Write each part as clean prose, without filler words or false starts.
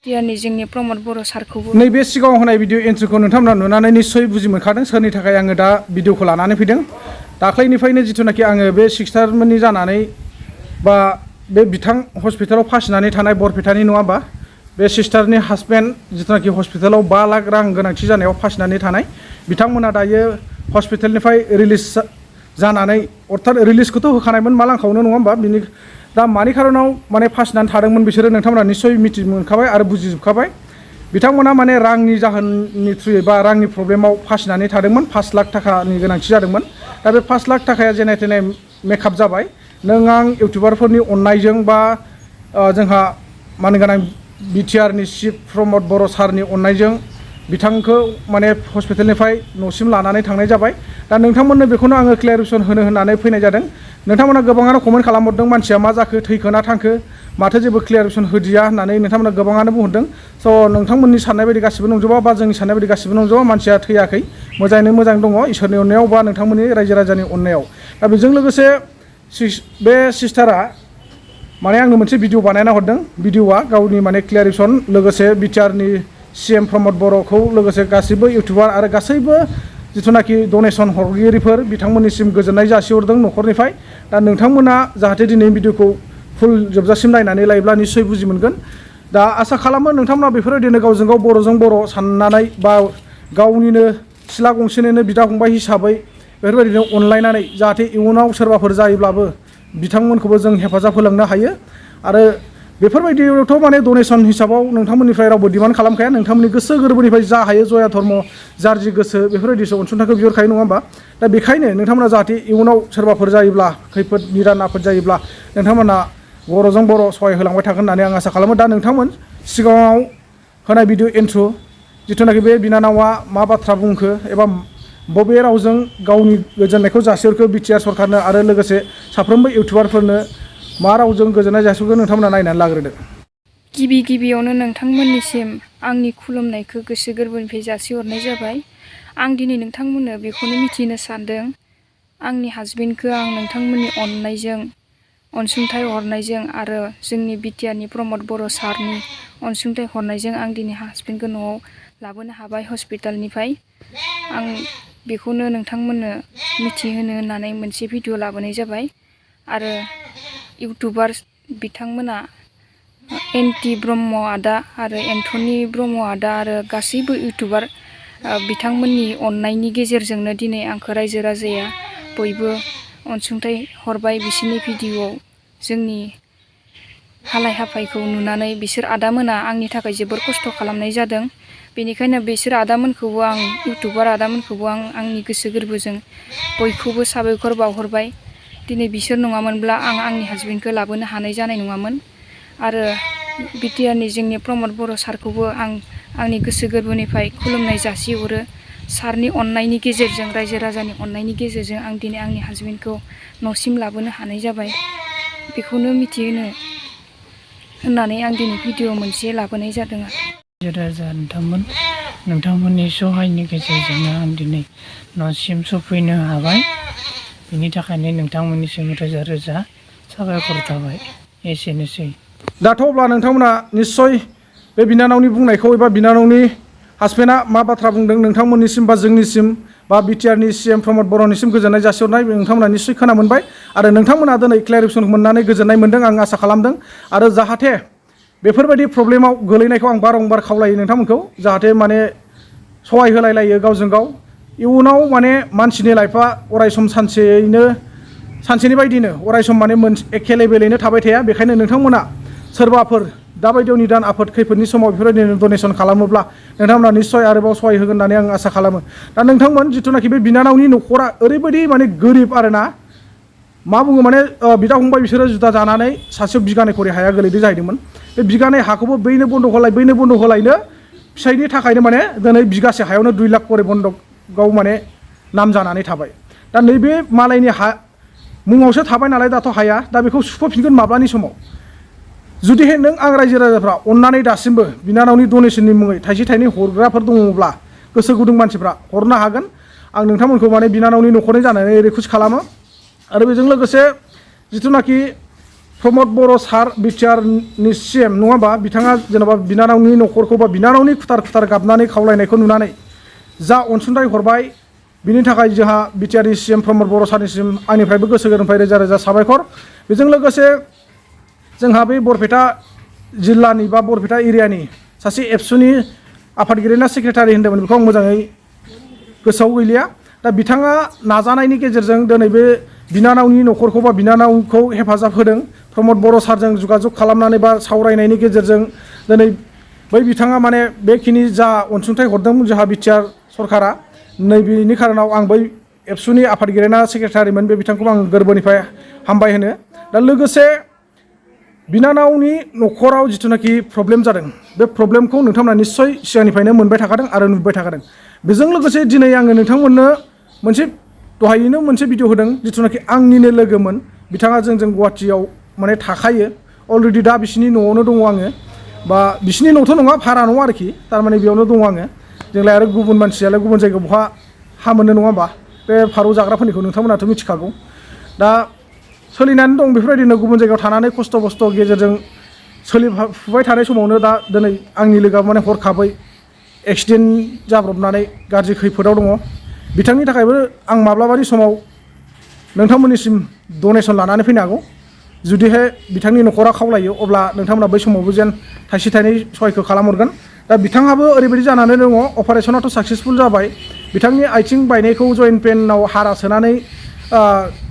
बिटिआरनि जोंनि प्रमद बर' सारखौबो नैबे सिगाङाव होनाय भिडिअ एन्ट्रिखौ नोंथांमोना नुनानै निस्सय बुजि मोनखादों सोरनि थाखाय आङो दा भिडिअखौ लानानै फैदों। दाख्लैनिफ्रायनो जिथुनाखि आङो बे सिस्टारमोननि जानानै बा बे बिथां हस्पिटालाव फासिनानै थानाय बरपेटानि नङा होमबा बे सिस्टारनि हासबेन्ड जिथुनाखि हस्पिटालाव 5 लाख रां गोनांथि जानायाव फासिनानै थानाय बिथांमोना दायो हस्पिटालनिफ्राय रिलिज जानानै अर्थात रिलिजखौथ' होखानायमोन मा लांखावनो नङा होमबा बिनि दा मानि खारनाव माने फासिनानै थादोंमोन बिसोरो नोंथांमोना निस्सय मिथि मोनखाबाय आरो बुजिजोबखाबाय। बिथांमोना माने रांनि जाहोननि थ्रुयै बा रांनि प्रब्लेमाव फासिनानै थादोंमोन 5 लाख थाखानि गोनांथि जादोंमोन। दा बे 5 लाख थाखाया जेने थेने मेकआप जाबाय नों आं इउटुबारफोरनि अननायजों बा जोंहा मानो गोनां बिटिआरनि चिफ प्रमद बर' सारनि अननायजों बिथांखौ माने हस्पिटालनिफ्राय न'सिम लानानै थांनाय जाबाय। दा नोंथांमोननो बेखौनो आङो क्लियारेसन होनो होननानै फैनाय जादों। नोंथांमोना गोबाङानो कमेन्ट खालामहरदों मानसिया मा जाखो थैखो ना थांखो माथो जेबो क्लियारेसन होदिया होननानै नोंथांमोना गोबाङानो बुंहरदों। स' नोंथांमोननि साननाय बायदि गासिबो नंजोबा बा जोंनि साननाय बायदि गासिबो नंजोबा मानसिया थैयाखै मोजाङैनो मोजां दङ इसोरनि अननायाव बा नोंथांमोननि रायजो राजानि अननायाव। दा बेजों लोगोसे बे सिस्टारा माने आंनो मोनसे भिडिअ बानायना हरदों। भिडिअआ गावनि माने क्लियारेसन लोगोसे बिटिआरनि CM प्रमद बर'खौ लोगोसे गासैबो इउटुबार आरो गासैबो जिथुनाखि डनेसन हरगिरिफोर बिथांमोननिसिम गोजोननाय जासिहरदों न'खरनिफ्राय। दा नोंथांमोना जाहाथे दिनै भिडिअखौ फुल जोबजासिम नायनानै लायोब्ला निस्सय बुजि मोनगोन। दा आसा खालामो नोंथांमोना बेफोरबायदिनो गावजों गाव बर'जों बर' साननानै बा गावनिनो सिला गंसेनिनो बिदा फंबाय हिसाबै बेफोरबायदिनो अनलायनानै जाहाथे इयुनाव सोरबाफोर जायोब्लाबो बिथांमोनखौबो जों हेफाजाब होलांनो हायो। आरो बेफोरबायदियावथ' माने डनेसन हिसाबाव नोंथांमोननिफ्राय रावबो डिमान्ड खालामखाया नोंथांमोननि गोसो गोरबोनिफ्राय जा हायो जया धर्म जार जि गोसो बेफोरबायदिसो अनसुंथाइखौ बिहरखायो नङा होमबा। दा बेखायनो नोंथांमोना जाहाथे इयुनाव सोरबाफोर जायोब्ला खैफोद निदान आफोद जायोब्ला नोंथांमोना बर'जों बर' सहाय होलांबाय थागोन होननानै आं आसा खालामो। दा नोंथांमोन सिगाङाव होनाय भिडिअ एन्ट्र' जिथुनाखि बे बिनानावा मा बाथ्रा बुंखो एबा बबे रावजों गावनि गोजोननायखौ जासिहरखो बिटिआर सरकारनो आरो लोगोसे साफ्रोमबो इउटुबारफोरनो मा रावजों गोजोननाय जासिहरखो नोंथांमोना नायनानै लाग्रोदो। गिबियावनो नोंथांमोननिसिम आंनि खुलुमनायखौ गोसो गोरबोनिफ्राय जासिहरनाय जाबाय। आं दिनै नोंथांमोननो बेखौनो मिथिनो सानदों आंनि हासबेन्डखौ आं नोंथांमोननि अननायजों अनसुंथाइ हरनायजों आरो जोंनि बिटिआरनि प्रमद बर' सारनि अनसुंथाइ हरनायजों आं दिनै हासबेन्डखौ न'आव लाबोनो हाबाय हस्पिटालनिफ्राय। आं बेखौनो नोंथांमोननो मिथिहोनो होननानै मोनसे भिडिअ लाबोनाय जाबाय। आरो इउटुबार बिथांमोना एन्टि ब्रह्म आदा आरो एन्थनि ब्रह्म आदा आरो गासैबो इउटुबार बिथांमोननि अननायनि गेजेरजोंनो दिनै आंखौ रायजो राजाया बयबो अनसुंथाइ हरबाय। बिसोरनि भिडिअआव जोंनि हालाय हाफायखौ नुनानै बिसोर आदामोना आंनि थाखाय जोबोर खस्थ' खालामनाय जादों। बेनिखायनो बिसोर आदामोनखौबो आं इउटुबार आदामोनखौबो आं आंनि गोसो गोरबोजों बयखौबो साबायखर बावहरबाय। दिनै बिसोर नङामोनब्ला आं आंनि हासबेन्डखौ लाबोनो हानाय जानाय नङामोन। आरो बिटिआरनि जोंनि प्रमद बर' सारखौबो आं आंनि गोसो गोरबोनिफ्राय खुलुमनाय जासिहरो। सारनि अननायनि गेजेरजों रायजो राजानि अननायनि गेजेरजों आं दिनै आंनि हासबेन्डखौ न'सिम लाबोनो हानाय जाबाय। बेखौनो मिथिहोनो होननानै आं दिनै भिडिअ मोनसे लाबोनाय जादों आरो। रायजो राजा नोंथांमोननि सहायनि गेजेरजोंनो आं दिनै न'सिम सफैनो हाबाय। बिनि थाखायनो नोंथांमोननिसिम रोजा रोजा साबायखर थाबाय। एसेनोसै। दाथ' अब्ला नोंथांमोना निस्सय बे बिनानावनि बुंनायखौ एबा बिनानावनि हासबेन्डआ मा बाथ्रा बुंदों नोंथांमोननिसिम बा जोंनिसिम बा बिटिआरनि CM प्रमद बर'निसिम गोजोननाय जासिहरनाय नोंथांमोना निस्सय खोना मोनबाय। आरो नोंथांमोना दिनै क्लियारेसन मोननानै गोजोननाय मोनदों आं आसा खालामदों। आरो जाहाथे बेफोरबायदि प्रब्लेमाव गोलैनायखौ आं बारंबार खावलायो नोंथांमोनखौ जाहाथे माने सहाय होलायलायो गावजों गाव। इयुनाव माने मानसिनि लाइफआ अरायसम सानसेनि बायदिनो अरायसम माने एखे लेभेलैनो थाबाय थाया। बेखायनो नोंथांमोना सोरबाफोर दाबायदियाव निदान आफोद खैफोदनि समाव बेफोरबायदिनो डनेसन खालामोब्ला नोंथांमोना निस्सय आरोबाव सहाय होगोन होननानै आं आसा खालामो। दा नोंथांमोन जिथुनाखि बे बिनानावनि न'खरा ओरैबायदि माने गोरिब आरोना मा बुङो माने बिदा फंबाय बिसोरो जुदा जानानै सासेयाव बिगानै खरि हाया गोलैदों जाहैदोंमोन। बे बिगानै हाखौबो बैनो बन्द' होलायनो फिसायनि थाखायनो माने दिनै बिगासे हायावनो 2 लाख खरि बन्दकआव माने नाम जानानै थाबाय। दा नैबे मालायनि हा मुङावसो थाबाय नालाय दाथ' हाया दा बेखौ सुख'फिनगोन माब्लानि समाव। जुदिहाय नों आं रायजो राजाफ्रा अननानै दासिमबो बिनानावनि डनेसननि मुङै थाइसे थाइनै हरग्राफोर दङब्ला गोसो गुदुं मानसिफ्रा हरनो हागोन। आं नोंथांमोनखौ माने बिनानावनि न'खरनि जानानै रिकुवेस्ट खालामो। आरो बेजों लोगोसे जिथुनाखि प्रमद बर' सार बिटिआरनि CM नङा होमबा बिथाङा जेनेबा बिनानावनि न'खरखौ बा बिनानावनि खुथार गाबनानै खावलायनायखौ नुनानै जा अनसुंथाइ हरबाय बिनि थाखाय जोंहा बिटिआरनि CM प्रमद बर' सारनिसिम आंनिफ्रायबो गोसो गोरबोनिफ्राय रोजा रोजा साबायखर। बेजों लोगोसे जोंहा बे बरपेटा जिल्लानि बा बरपेटा एरियानि सासे एबसुनि आफादगिरि ना सेक्रेटारि होन्दोंमोन बेखौ आं मोजाङै गोसोआव गैलिया। दा बिथाङा नाजानायनि गेजेरजों दिनै बे बिनानावनि न'खरखौ बा बिनानावखौ हेफाजाब होदों। प्रमद बर' सारजों जगाजग खालामनानै बा सावरायनायनि गेजेरजों दिनै बै बिथाङा माने बेखिनि जा अनसुंथाइ हरदों जोंहा बिटिआर सरकारा नैबेनि खारनाव आं बै एबसुनि आफादगिरि ना सेक्रेटारिमोन बे बिथांखौ आं गोरबोनिफ्राय हामबाय होनो। दा लोगोसे बिनानावनि न'खराव जिथुनाखि प्रब्लेम जादों बे प्रब्लेमखौ नोंथांमोना निस्सय सिगांनिफ्रायनो मोनबाय थाखादों आरो नुबाय थाखादों। बेजों लोगोसे दिनै आङो नोंथांमोननो मोनसे दहायैनो मोनसे भिडिअ होदों जिथुनाखि आंनिनो लोगोमोन बिथाङा जोंजों गुवाहाटियाव माने थाखायो अलरेडि दा बिसिनि न'आवनो दङ आङो बा बिसिनि न'थ' नङा भारा न' आरोखि थारमाने बेयावनो दङ आङो। जोंलाय आरो गुबुन मानसियालाय गुबुन जायगायाव बहा हा मोननो नङा होमबा बे फारौ जाग्राफोरनिखौ नोंथांमोनाथ' मिथिखागौ। दा सोलिनानै दं बेफोरबायदिनो गुबुन जायगायाव थानानै खस्थ' गेजेरजों सोलिफुबाय थानाय समावनो दा दिनै आंनि लोगोआ माने हरखाबै एक्सिडेन्ट जाब्रबनानै गाज्रि खैफोदाव दङ। बिथांनि थाखायबो आं माब्लाबानि समाव नोंथांमोननिसिम डनेसन लानानै फैनो हागौ। जुदिहाय बिथांनि न'खरा खावलायो अब्ला नोंथांमोना बै समावबो जेन थाइसे थाइनै सहायखौ खालामहरगोन। दा बिथाङाबो ओरैबायदि जानानै दङ अपारेसनाथ' साक्सेसफुल जाबाय। बिथांनि आथिं बायनायखौ जइन्ट पेनाव हारा सोनानै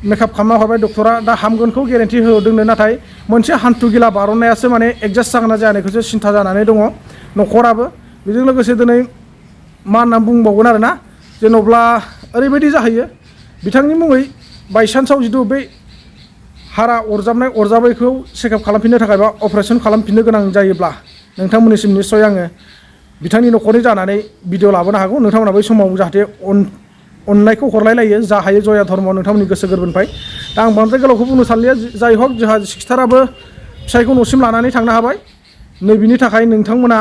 मेकआप खालामना हरबाय डक्टरा। दा हामगोनखौ गेरेन्टि होदोंनो नाथाय मोनसे हान्थु गिला बारननायासो माने एडजास्ट जागोन ना जायाखैसो सिन्था जानानै दङ न'खराबो। बेजों लोगोसे दिनै मा होनना बुंबावगोन आरोना जेन'ब्ला ओरैबायदि जाहैयो बिथांनि मुङै बायसान्सआव जिथु बै हारा अरजाबैखौ चेकआप खालामफिननो थाखाय बा अपारेसन खालामफिननो गोनां जायोब्ला नोंथांमोननिसिम निस्सय आङो बिथांनि न'खरनि जानानै भिडिअ लाबोनो हागौ। नोंथांमोना बै समाव जाहाथे अननायखौ हरलाय लायो जा हायो जया धर्म नोंथांमोननि गोसो गोरबोनिफ्राय। दा आं बांद्राय गोलावखौ बुंनो सानलिया जाय हक जोंहा सिस्टाराबो फिसायखौ न'सिम लानानै थांनो हाबाय। नैबिनि थाखाय नोंथांमोना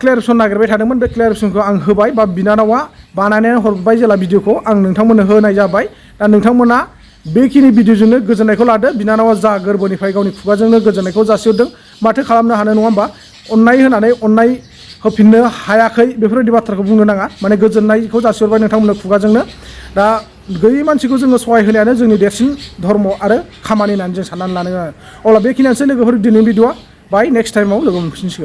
क्लियारेसन नागिरबाय थादोंमोन बे क्लियारेसनखौ आं होबाय बा बिनानावा बानायनानै हरबाय जेला भिडिअखौ आं नोंथांमोननो होनाय जाबाय। दा नोंथांमोना बेखिनि भिडिअजोंनो गोजोननायखौ लादो। बिनानावा जा गोरबोनिफ्राय गावनि खुगाजोंनो गोजोननायखौ जासिहरदों माथो खालामनो हानो नङा होमबा। अननाय होनानै अननाय होफिननो हायाखै बेफोरबायदि बाथ्राखौ बुंनो नाङा। माने गोजोननायखौ जासिहरबाय नोंथांमोननो खुगाजोंनो। दा गैयै मानसिखौ जोङो सहाय होनायानो जोंनि देरसिन धर्म आरो खामानि होननानै जों साननानै लानो गोनां। अब्ला बेखिनियानोसै लोगोफोर दिनैनि भिडिअआ बाय नेक्स्ट टाइमाव लोगो मोनफिनसिगोन।